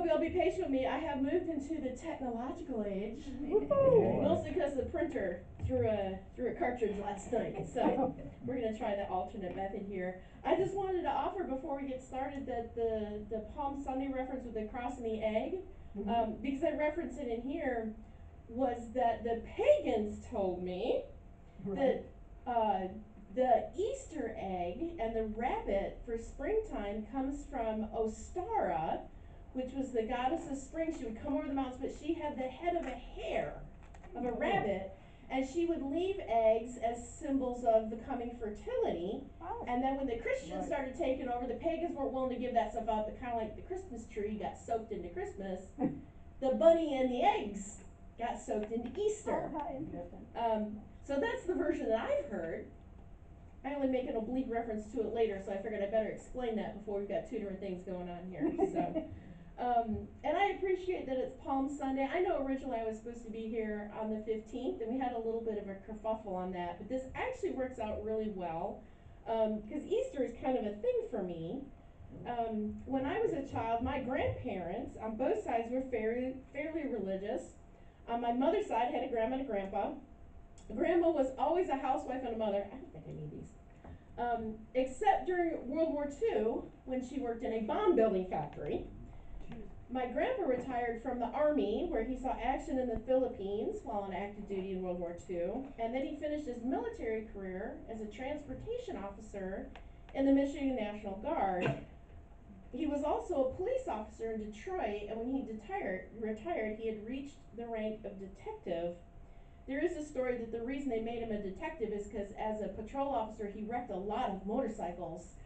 hope you'll be patient with me. I have moved into the technological age, Woo-hoo. mostly because the printer threw a cartridge last night. So we're going to try the alternate method here. I just wanted to offer before we get started that the Palm Sunday reference with the cross and the egg, because I reference it in here, was that the pagans told me that the Easter egg and the rabbit for springtime comes from Ostara, which was the goddess of spring. She would come over the mountains, but she had the head of a hare, of a rabbit, and she would leave eggs as symbols of the coming fertility. And then when the Christians started taking over, the pagans weren't willing to give that stuff up, but kind of like the Christmas tree got soaked into Christmas, the bunny and the eggs got soaked into Easter. Oh, how interesting. So that's the version that I've heard. I only make an oblique reference to it later, so I figured I better explain that before we've got two different things going on here. So, and I appreciate that it's Palm Sunday. I know originally I was supposed to be here on the 15th, and we had a little bit of a kerfuffle on that, but this actually works out really well, because Easter is kind of a thing for me. When I was a child, my grandparents on both sides were fairly religious. On my mother's side, I had a grandma and a grandpa. Grandma was always a housewife and a mother. I don't think I need these. Except during World War II, when she worked in a bomb building factory. My grandpa retired from the Army, where he saw action in the Philippines while on active duty in World War II. And then he finished his military career as a transportation officer in the Michigan National Guard. He was also a police officer in Detroit, and when he retired, he had reached the rank of detective. There is a story that the reason they made him a detective is because as a patrol officer, he wrecked a lot of motorcycles.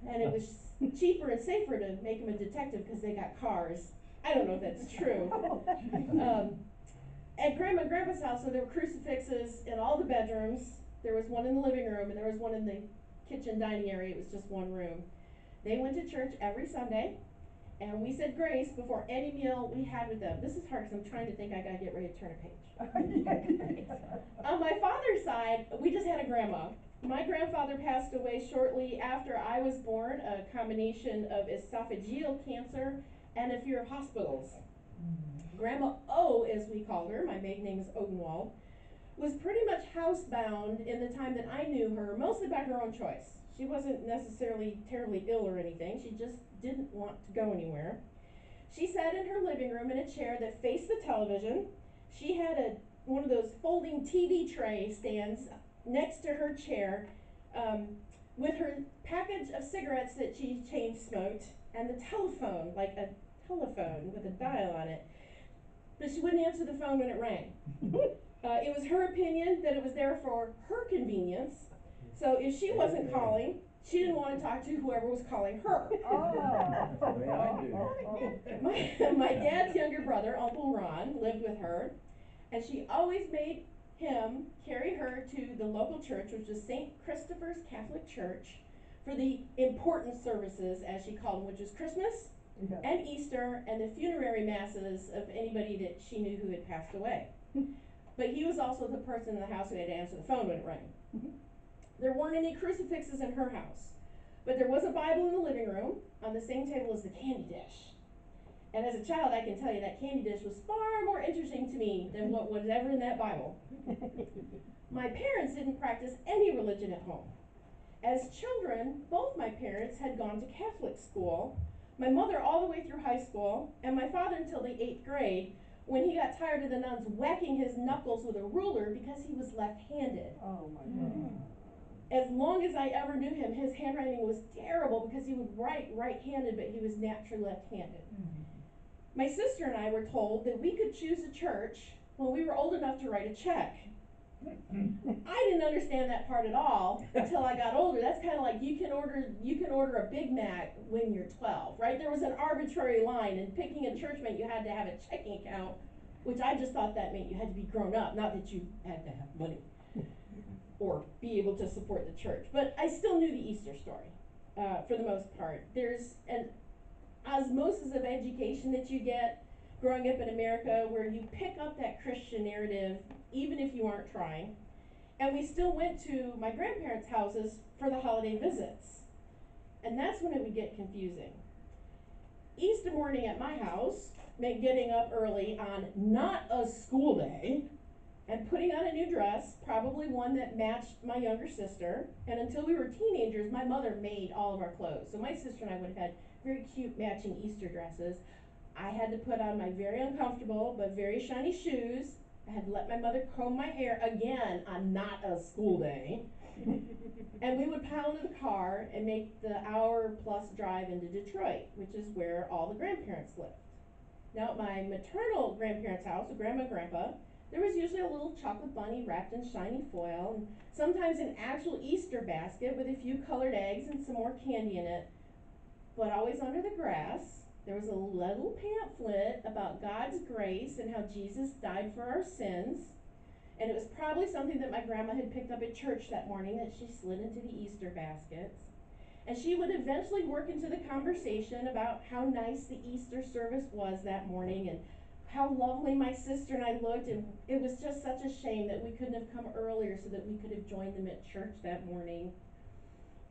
And it was cheaper and safer to make him a detective because they got cars. I don't know if that's true. At Grandma and Grandpa's house, so there were crucifixes in all the bedrooms. There was one in the living room, and there was one in the kitchen dining area. It was just one room. They went to church every Sunday, and we said grace before any meal we had with them. This is hard because I'm trying to think I got to get ready to turn a page. On my father's side, we just had a grandma. My grandfather passed away shortly after I was born, a combination of esophageal cancer and a fear of hospitals. Grandma O, as we called her, my maiden name is Odenwald, was pretty much housebound in the time that I knew her, mostly by her own choice. She wasn't necessarily terribly ill or anything. She just didn't want to go anywhere. She sat in her living room in a chair that faced the television. She had one of those folding TV tray stands next to her chair, with her package of cigarettes that she chain smoked, and the telephone, like a telephone with a dial on it. But she wouldn't answer the phone when it rang. It was her opinion that it was there for her convenience. So if she wasn't calling, she didn't want to talk to whoever was calling her. My dad's younger brother, Uncle Ron, lived with her, and she always made him carry her to the local church, which was St. Christopher's Catholic Church, for the important services, as she called them, which was Christmas and Easter and the funerary masses of anybody that she knew who had passed away. But he was also the person in the house who had to answer the phone when it rang. There weren't any crucifixes in her house, but there was a Bible in the living room on the same table as the candy dish. And as a child, I can tell you that candy dish was far more interesting to me than what was ever in that Bible. My parents didn't practice any religion at home. As children, both my parents had gone to Catholic school, my mother all the way through high school, and my father until the 8th grade, when he got tired of the nuns whacking his knuckles with a ruler because he was left-handed. Oh my God. As long as I ever knew him, his handwriting was terrible because he would write right-handed, but he was naturally left-handed. My sister and I were told that we could choose a church when we were old enough to write a check. I didn't understand that part at all until I got older. That's kind of like you can order a Big Mac when you're 12, right? There was an arbitrary line, and picking a church meant you had to have a checking account, which I just thought that meant you had to be grown up, not that you had to have money or be able to support the church. But I still knew the Easter story for the most part. There's an osmosis of education that you get growing up in America where you pick up that Christian narrative even if you aren't trying. And we still went to my grandparents' houses for the holiday visits. And that's when it would get confusing. Easter morning at my house meant getting up early on not a school day and putting on a new dress, probably one that matched my younger sister. And until we were teenagers, my mother made all of our clothes. So my sister and I would have had very cute matching Easter dresses. I had to put on my very uncomfortable but very shiny shoes. I had to let my mother comb my hair again on not a school day. And we would pile into the car and make the hour-plus drive into Detroit, which is where all the grandparents lived. Now, at my maternal grandparents' house with Grandma and Grandpa, there was usually a little chocolate bunny wrapped in shiny foil, and sometimes an actual Easter basket with a few colored eggs and some more candy in it. But always under the grass, there was a little pamphlet about God's grace and how Jesus died for our sins. And it was probably something that my grandma had picked up at church that morning that she slid into the Easter baskets. And she would eventually work into the conversation about how nice the Easter service was that morning and how lovely my sister and I looked. And it was just such a shame that we couldn't have come earlier so that we could have joined them at church that morning.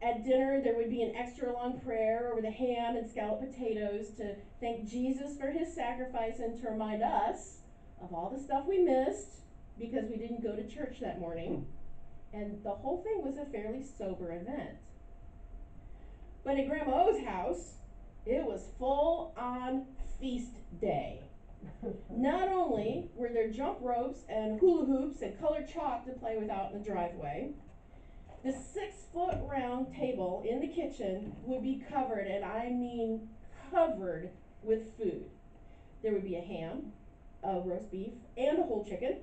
At dinner, there would be an extra long prayer over the ham and scalloped potatoes to thank Jesus for his sacrifice and to remind us of all the stuff we missed because we didn't go to church that morning. And the whole thing was a fairly sober event. But at Grandma O's house, it was full-on feast day. Not only were there jump ropes and hula hoops and colored chalk to play with out in the driveway, the 6-foot round table in the kitchen would be covered, and I mean covered, with food. There would be a ham, a roast beef, and a whole chicken.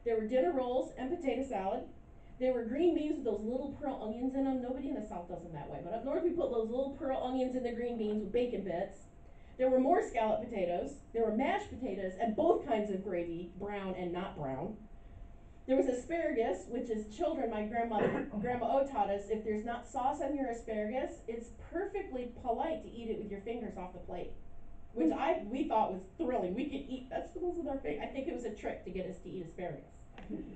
There were dinner rolls and potato salad. There were green beans with those little pearl onions in them. Nobody in the South does them that way, but up north we put those little pearl onions in the green beans with bacon bits. There were more scalloped potatoes. There were mashed potatoes and both kinds of gravy, brown and not brown. There was asparagus, which as children, my Grandma O taught us, if there's not sauce on your asparagus, it's perfectly polite to eat it with your fingers off the plate, which we thought was thrilling. We could eat vegetables with our fingers. I think it was a trick to get us to eat asparagus.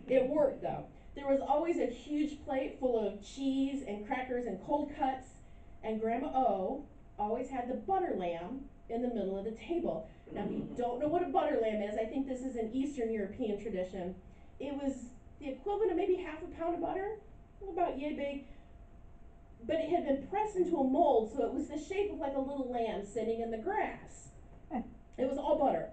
It worked, though. There was always a huge plate full of cheese and crackers and cold cuts, and Grandma O always had the butter lamb in the middle of the table. Now, if you don't know what a butter lamb is, I think this is an Eastern European tradition. It was the equivalent of maybe half a pound of butter, about yay big, but it had been pressed into a mold, so it was the shape of like a little lamb sitting in the grass. It was all butter.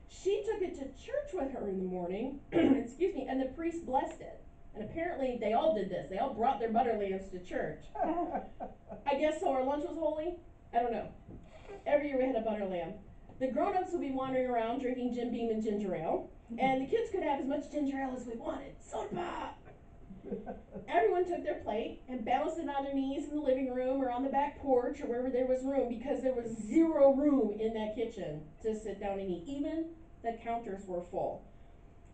She took it to church with her in the morning, excuse me, and the priest blessed it. And apparently they all did this. They all brought their butter lambs to church. I guess so our lunch was holy? I don't know. Every year we had a butter lamb. The grown-ups would be wandering around drinking Jim Beam and ginger ale, and the kids could have as much ginger ale as we wanted. Soda pop! Everyone took their plate and balanced it on their knees in the living room or on the back porch or wherever there was room, because there was zero room in that kitchen to sit down and eat. Even the counters were full.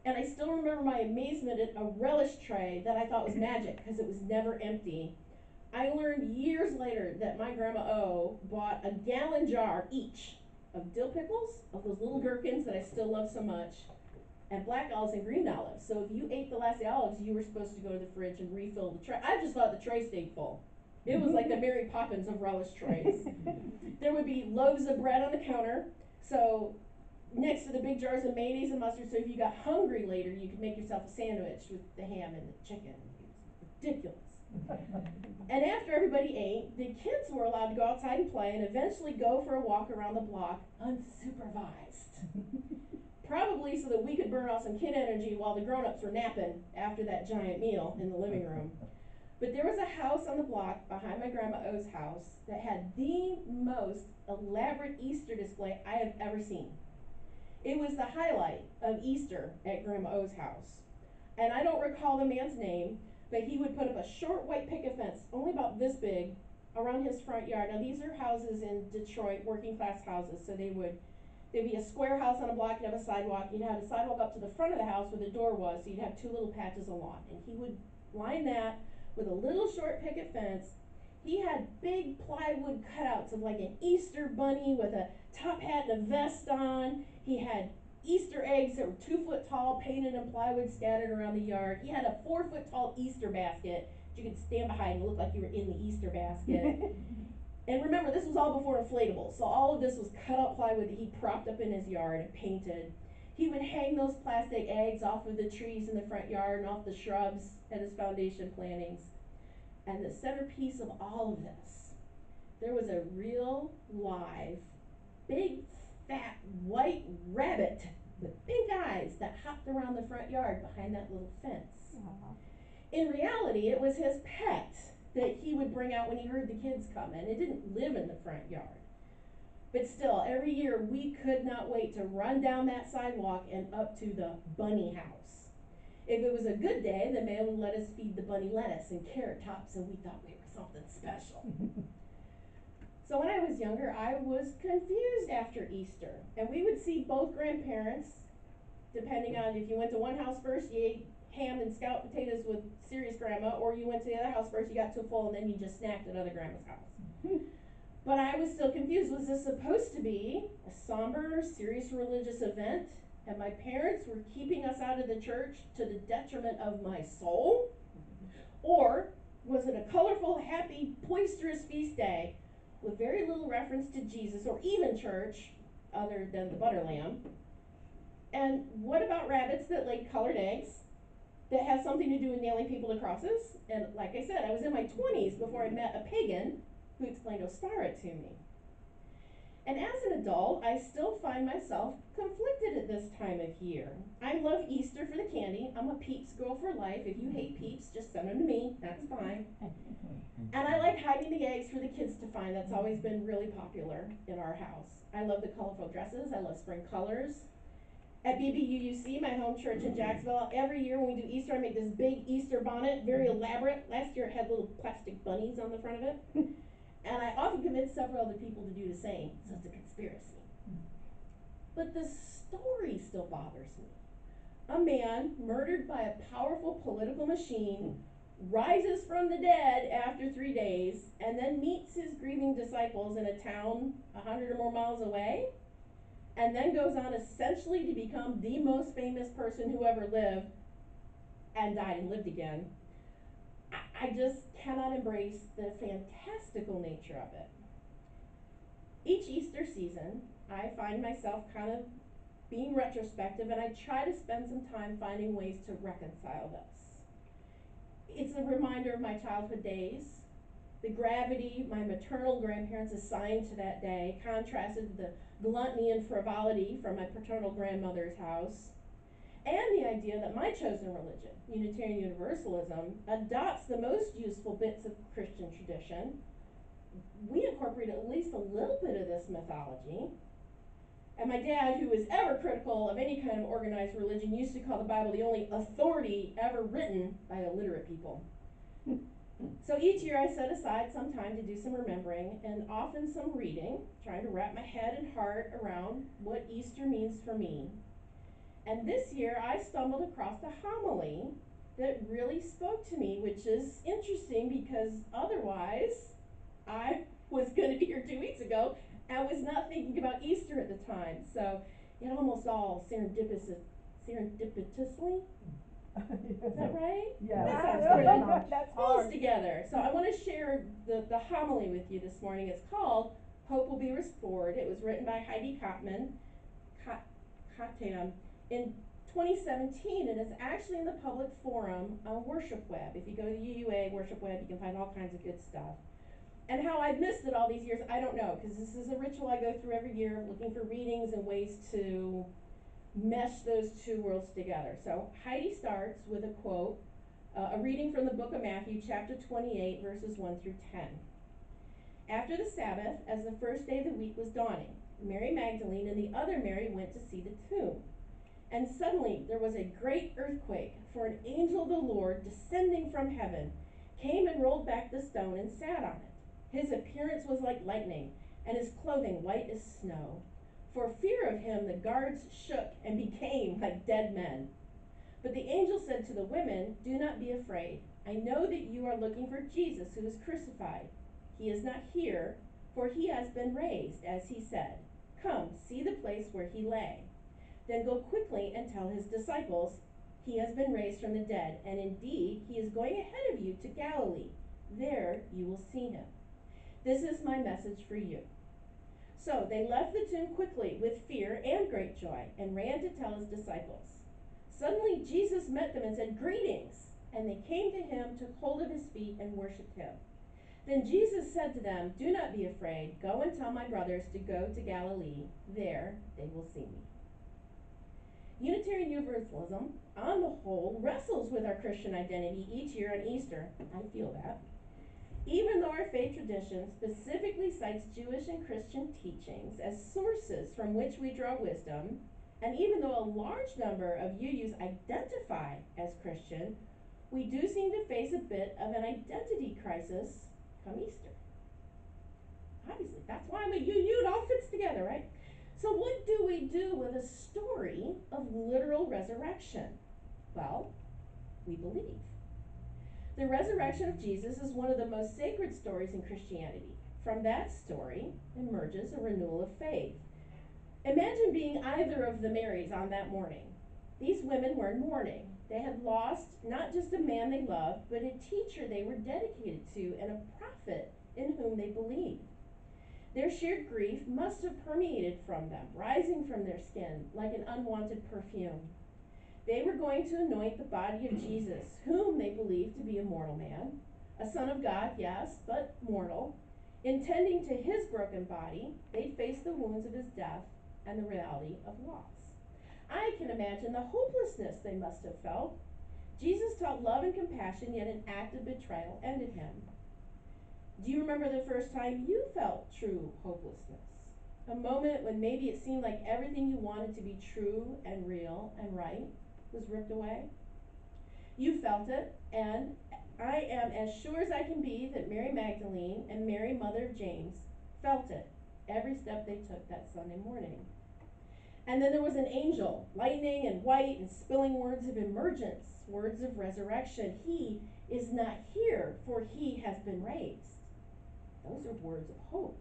And I still remember my amazement at a relish tray that I thought was magic because it was never empty. I learned years later that my Grandma O bought a gallon jar each of dill pickles, of those little gherkins that I still love so much, and black olives and green olives. So if you ate the last of the olives, you were supposed to go to the fridge and refill the tray. I just thought the tray stayed full. It was like the Mary Poppins of relish trays. There would be loaves of bread on the counter, so next to the big jars of mayonnaise and mustard, so if you got hungry later, you could make yourself a sandwich with the ham and the chicken. It was ridiculous. And after everybody ate, the kids were allowed to go outside and play and eventually go for a walk around the block unsupervised. Probably so that we could burn off some kid energy while the grown-ups were napping after that giant meal in the living room. But there was a house on the block behind my Grandma O's house that had the most elaborate Easter display I have ever seen. It was the highlight of Easter at Grandma O's house. And I don't recall the man's name, but he would put up a short white picket fence, only about this big, around his front yard. Now these are houses in Detroit, working class houses, so there'd be a square house on a block, you'd have a sidewalk, you'd have a sidewalk up to the front of the house where the door was, so you'd have two little patches of lawn. And he would line that with a little short picket fence. He had big plywood cutouts of like an Easter bunny with a top hat and a vest on. He had Easter eggs that were 2 foot tall, painted in plywood scattered around the yard. He had a 4 foot tall Easter basket that you could stand behind and look like you were in the Easter basket. And remember, this was all before inflatables, so all of this was cut up plywood that he propped up in his yard and painted. He would hang those plastic eggs off of the trees in the front yard and off the shrubs at his foundation plantings. And the centerpiece of all of this, there was a real live, big, fat, white rabbit with pink eyes that hopped around the front yard behind that little fence. Uh-huh. In reality, it was his pet that he would bring out when he heard the kids coming. It didn't live in the front yard. But still, every year we could not wait to run down that sidewalk and up to the bunny house. If it was a good day, the man would let us feed the bunny lettuce and carrot tops, and we thought we were something special. So when I was younger, I was confused after Easter, and we would see both grandparents, depending on if you went to one house first, you ate ham and scalloped potatoes with serious grandma, or you went to the other house first, you got too full, and then you just snacked at other grandma's house. But I was still confused. Was this supposed to be a somber, serious religious event, and my parents were keeping us out of the church to the detriment of my soul? Or was it a colorful, happy, boisterous feast day with very little reference to Jesus or even church, other than the butter lamb? And what about rabbits that laid colored eggs that has something to do with nailing people to crosses? And like I said, I was in my 20s before I met a pagan who explained Ostara to me. And as an adult, I still find myself conflicted at this time of year. I love Easter for the candy. I'm a Peeps girl for life. If you hate Peeps, just send them to me. That's fine. And I like hiding the eggs for the kids to find. That's always been really popular in our house. I love the colorful dresses. I love spring colors. At BBUUC, my home church in Jacksonville, every year when we do Easter, I make this big Easter bonnet, very elaborate. Last year it had little plastic bunnies on the front of it. And I often convince several other people to do the same, so it's a conspiracy. But the story still bothers me. A man murdered by a powerful political machine rises from the dead after 3 days and then meets his grieving disciples in a town 100 or more miles away, and then goes on essentially to become the most famous person who ever lived and died and lived again. I just cannot embrace the fantastical nature of it. Each Easter season, I find myself kind of being retrospective, and I try to spend some time finding ways to reconcile this. It's a reminder of my childhood days, the gravity my maternal grandparents assigned to that day, contrasted with the gluttony and frivolity from my paternal grandmother's house, and the idea that my chosen religion, Unitarian Universalism, adopts the most useful bits of Christian tradition. We incorporate at least a little bit of this mythology. And my dad, who was ever critical of any kind of organized religion, used to call the Bible the only authority ever written by illiterate people. So each year I set aside some time to do some remembering and often some reading, trying to wrap my head and heart around what Easter means for me. And this year I stumbled across a homily that really spoke to me, which is interesting because otherwise I was going to be here 2 weeks ago and was not thinking about Easter at the time. So it almost all serendipitously, is that right? Yeah. That sounds Pretty good. much. That's Falls hard. together. So I want to share the homily with you this morning. It's called Hope Will Be Restored. It was written by Heidi Kottman in 2017, and it's actually in the public forum on Worship Web. If you go to the UUA Worship Web, you can find all kinds of good stuff. And how I've missed it all these years, I don't know, because this is a ritual I go through every year, looking for readings and ways to mesh those two worlds together. So Heidi starts with a quote, a reading from the book of Matthew, chapter 28, verses 1 through 10. After the Sabbath, as the first day of the week was dawning, Mary Magdalene and the other Mary went to see the tomb. And suddenly there was a great earthquake, for an angel of the Lord, descending from heaven, came and rolled back the stone and sat on it. His appearance was like lightning, and his clothing white as snow. For fear of him, the guards shook and became like dead men. But the angel said to the women, "Do not be afraid. I know that you are looking for Jesus who was crucified. He is not here, for he has been raised, as he said. Come, see the place where he lay. Then go quickly and tell his disciples, he has been raised from the dead, and indeed he is going ahead of you to Galilee. There you will see him." This is my message for you." So they left the tomb quickly with fear and great joy and ran to tell his disciples. Suddenly Jesus met them and said, "Greetings!" And they came to him, took hold of his feet, and worshipped him. Then Jesus said to them, "Do not be afraid. Go and tell my brothers to go to Galilee. There they will see me." Unitarian Universalism, on the whole, wrestles with our Christian identity each year on Easter. I feel that. Even though our faith tradition specifically cites Jewish and Christian teachings as sources from which we draw wisdom, and even though a large number of UUs identify as Christian, we do seem to face a bit of an identity crisis come Easter. Obviously, that's why I'm a UU, it all fits together, right? So what do we do with a story of literal resurrection? Well, we believe. The resurrection of Jesus is one of the most sacred stories in Christianity. From that story emerges a renewal of faith. Imagine being either of the Marys on that morning. These women were in mourning. They had lost not just a man they loved, but a teacher they were dedicated to and a prophet in whom they believed. Their shared grief must have permeated from them, rising from their skin like an unwanted perfume. They were going to anoint the body of Jesus, whom they believed to be a mortal man, a son of God, yes, but mortal. Intending to his broken body, they'd face the wounds of his death and the reality of loss. I can imagine the hopelessness they must have felt. Jesus taught love and compassion, yet an act of betrayal ended him. Do you remember the first time you felt true hopelessness? A moment when maybe it seemed like everything you wanted to be true and real and right was ripped away? You felt it, and I am as sure as I can be that Mary Magdalene and Mary, mother of James, felt it every step they took that Sunday morning. And then there was an angel, lightning and white and spilling words of emergence, words of resurrection. He is not here, for he has been raised. Those are words of hope.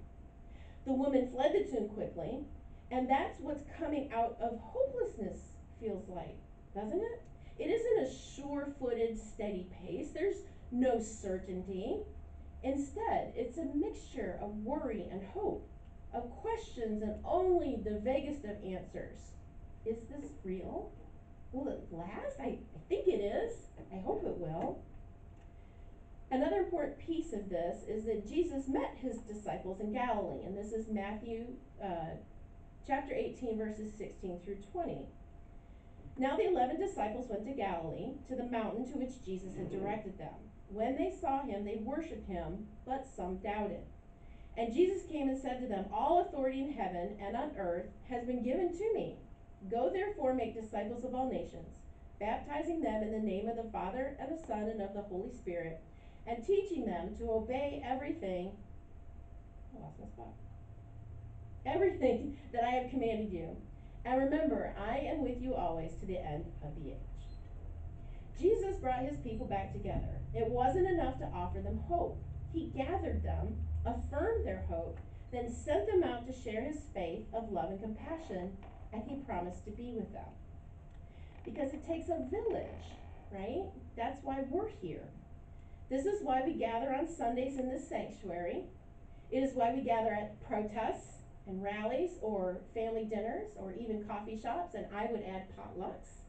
The woman fled the tomb quickly, and that's what's coming out of hopelessness feels like, doesn't it? It isn't a sure-footed, steady pace. There's no certainty. Instead, it's a mixture of worry and hope, of questions and only the vaguest of answers. Is this real? Will it last? I think it is. I hope it will. Another important piece of this is that Jesus met his disciples in Galilee, and this is Matthew chapter 18, verses 16 through 20. Now the 11 disciples went to Galilee, to the mountain to which Jesus had directed them. When they saw him, they worshipped him, but some doubted. And Jesus came and said to them, "All authority in heaven and on earth has been given to me. Go therefore, make disciples of all nations, baptizing them in the name of the Father and the Son and of the Holy Spirit, and teaching them to obey everything," I lost my spot, "everything that I have commanded you. And remember, I am with you always to the end of the age." Jesus brought his people back together. It wasn't enough to offer them hope. He gathered them, affirmed their hope, then sent them out to share his faith of love and compassion, and he promised to be with them. Because it takes a village, right? That's why we're here. This is why we gather on Sundays in this sanctuary. It is why we gather at protests and rallies or family dinners or even coffee shops, and I would add potlucks.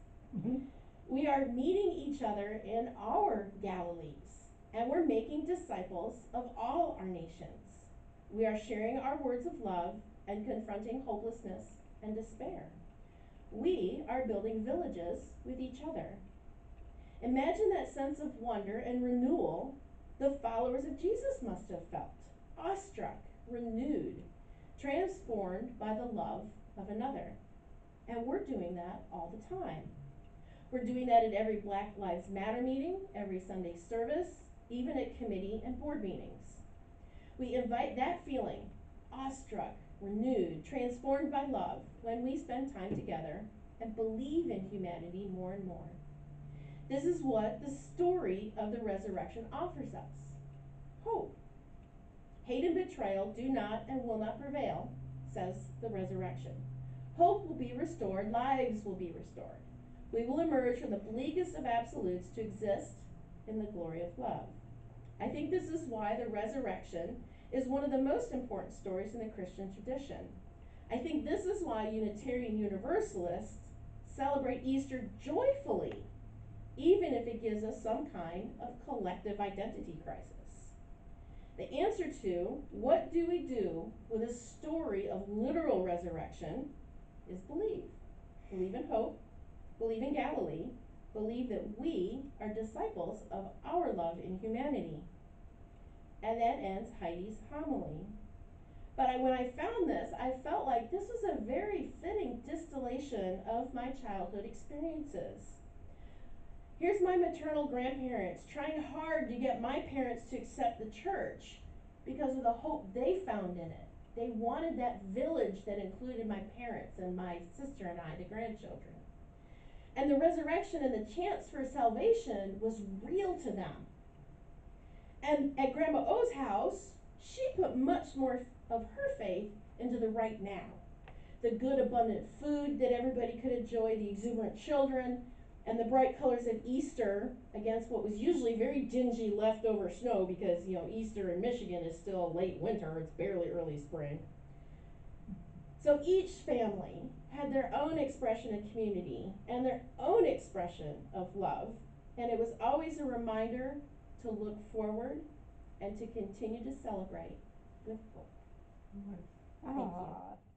We are meeting each other in our Galilees, and we're making disciples of all our nations. We are sharing our words of love and confronting hopelessness and despair. We are building villages with each other. Imagine that sense of wonder and renewal the followers of Jesus must have felt. Awestruck, renewed, transformed by the love of another. And we're doing that all the time. We're doing that at every Black Lives Matter meeting, every Sunday service, even at committee and board meetings. We invite that feeling, awestruck, renewed, transformed by love, when we spend time together and believe in humanity more and more. This is what the story of the resurrection offers us. Hope. Hate and betrayal do not and will not prevail, says the resurrection. Hope will be restored, lives will be restored. We will emerge from the bleakest of absolutes to exist in the glory of love. I think this is why the resurrection is one of the most important stories in the Christian tradition. I think this is why Unitarian Universalists celebrate Easter joyfully, even if it gives us some kind of collective identity crisis. The answer to what do we do with a story of literal resurrection is believe. Believe in hope, believe in Galilee, believe that we are disciples of our love in humanity. And that ends Heidi's homily. But when I found this, I felt like this was a very fitting distillation of my childhood experiences. Here's my maternal grandparents trying hard to get my parents to accept the church because of the hope they found in it. They wanted that village that included my parents and my sister and I, the grandchildren. And the resurrection and the chance for salvation was real to them. And at Grandma O's house, she put much more of her faith into the right now. The good, abundant food that everybody could enjoy, the exuberant children, and the bright colors of Easter against what was usually very dingy leftover snow because, Easter in Michigan is still late winter, it's barely early spring. So each family had their own expression of community and their own expression of love, and it was always a reminder to look forward and to continue to celebrate with hope. Thank you.